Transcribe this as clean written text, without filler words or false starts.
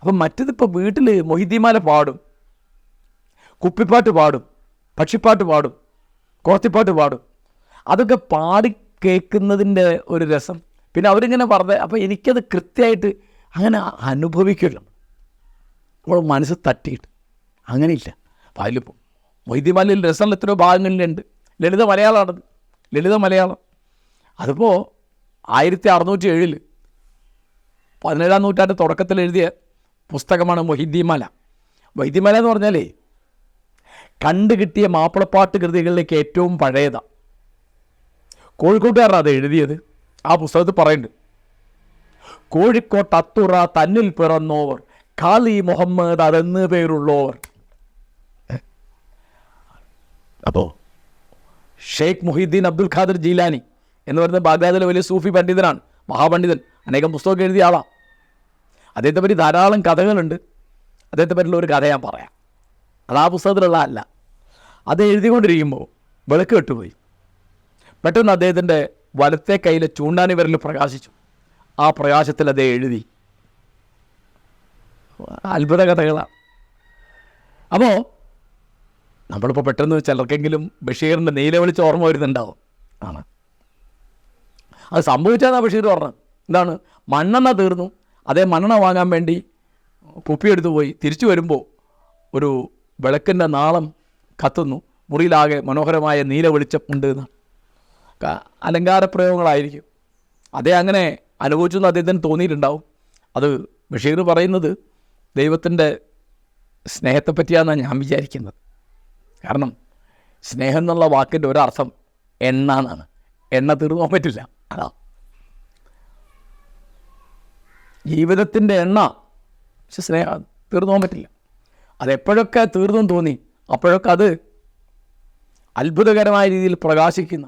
അപ്പം മറ്റതിപ്പോൾ വീട്ടിൽ മൊഹിദ്ദിമാല പാടും, കുപ്പിപ്പാട്ട് പാടും, പക്ഷിപ്പാട്ട് പാടും, കോത്തിപ്പാട്ട് പാടും. അതൊക്കെ പാടി കേൾക്കുന്നതിൻ്റെ ഒരു രസം. പിന്നെ അവരിങ്ങനെ പറഞ്ഞത് അപ്പോൾ എനിക്കത് കൃത്യമായിട്ട് അങ്ങനെ അനുഭവിക്കുമല്ലോ, നമ്മൾ മനസ്സ് തട്ടിയിട്ട്. അങ്ങനെയില്ല. അപ്പം അതിലിപ്പോൾ മൊഹിദ്ദിമാലയിൽ രസം എത്രയോ ഭാഗങ്ങളിലുണ്ട്. ലളിത മലയാളമാണത്, ലളിത മലയാളം. അതിപ്പോൾ 1607 17-ാം നൂറ്റാണ്ട് തുടക്കത്തിൽ എഴുതിയ പുസ്തകമാണ് മൊഹിദ്ദിമാല. മൊഹിദ്ദിമാല എന്ന് പറഞ്ഞാലേ കണ്ടു കിട്ടിയ മാപ്പിളപ്പാട്ട് കൃതികളിലേക്ക് ഏറ്റവും പഴയതാണ്. കോഴിക്കോട്ടുകാരാണ് അത് എഴുതിയത്. ആ പുസ്തകത്തിൽ പറയുന്നുണ്ട്, കോഴിക്കോട്ട് അത്തുറ തന്നിൽ പിറന്നോവർ ഖാലി മുഹമ്മദ് അതെന്ന് പേരുള്ളവർ. അപ്പോൾ ഷെയ്ഖ് മുഹീദ്ദീൻ അബ്ദുൽ ഖാദിർ ജീലാനി എന്ന് പറയുന്ന ബാഗ്ദാദിലെ വലിയ സൂഫി പണ്ഡിതനാണ്, മഹാപണ്ഡിതൻ, അനേകം പുസ്തകമൊക്കെ എഴുതിയ ആളാണ്. അദ്ദേഹത്തെ പറ്റി ധാരാളം കഥകളുണ്ട്. അദ്ദേഹത്തെ പറ്റിയുള്ള ഒരു കഥ ഞാൻ പറയാം. അത് ആ പുസ്തകത്തിലുള്ള അല്ല. അത് എഴുതിക്കൊണ്ടിരിക്കുമ്പോൾ വിളക്ക് കെട്ടുപോയി. പെട്ടെന്ന് അദ്ദേഹത്തിൻ്റെ വലത്തെ കയ്യിലെ ചൂണ്ടാനി വിരൽ പ്രകാശിച്ചു. ആ പ്രകാശത്തിൽ അദ്ദേഹം എഴുതി. അത്ഭുത കഥകളാണ്. അപ്പോൾ നമ്മളിപ്പോൾ പെട്ടെന്ന് ചിലർക്കെങ്കിലും ബഷീറിൻ്റെ നീല വിളിച്ച് ഓർമ്മ വരുന്നുണ്ടാവും. ആണ് അത് സംഭവിച്ചതെന്നാണ് ബഷീർ പറഞ്ഞത്. എന്താണ്, മണ്ണെണ്ണ തീർന്നു. അതേ മണ്ണെണ്ണ വാങ്ങാൻ വേണ്ടി കുപ്പിയെടുത്ത് പോയി. തിരിച്ചു വരുമ്പോൾ ഒരു വിളക്കിൻ്റെ നാളം കത്തുന്നു. മുറിയിലാകെ മനോഹരമായ നീല വെളിച്ചം ഉണ്ട് എന്ന്. അലങ്കാരപ്രയോഗങ്ങളായിരിക്കും. അതേ അങ്ങനെ അനുഭവിച്ചു എന്ന് അദ്ദേഹത്തിന് തോന്നിയിട്ടുണ്ടാവും. അത് ബഷീർ പറയുന്നത് ദൈവത്തിൻ്റെ സ്നേഹത്തെ പറ്റിയാണെന്നാണ് ഞാൻ വിചാരിക്കുന്നത്. കാരണം സ്നേഹം എന്നുള്ള വാക്കിൻ്റെ ഒരർത്ഥം എണ്ണ എന്നാണ്. എണ്ണ തീർന്നു പോകാൻ പറ്റില്ല. അതാ ജീവിതത്തിൻ്റെ എണ്ണ. പക്ഷെ സ്നേഹം തീർന്നു പോകാൻ പറ്റില്ല. അതെപ്പോഴൊക്കെ തീർന്നു തോന്നി അപ്പോഴൊക്കെ അത് അത്ഭുതകരമായ രീതിയിൽ പ്രകാശിക്കുന്ന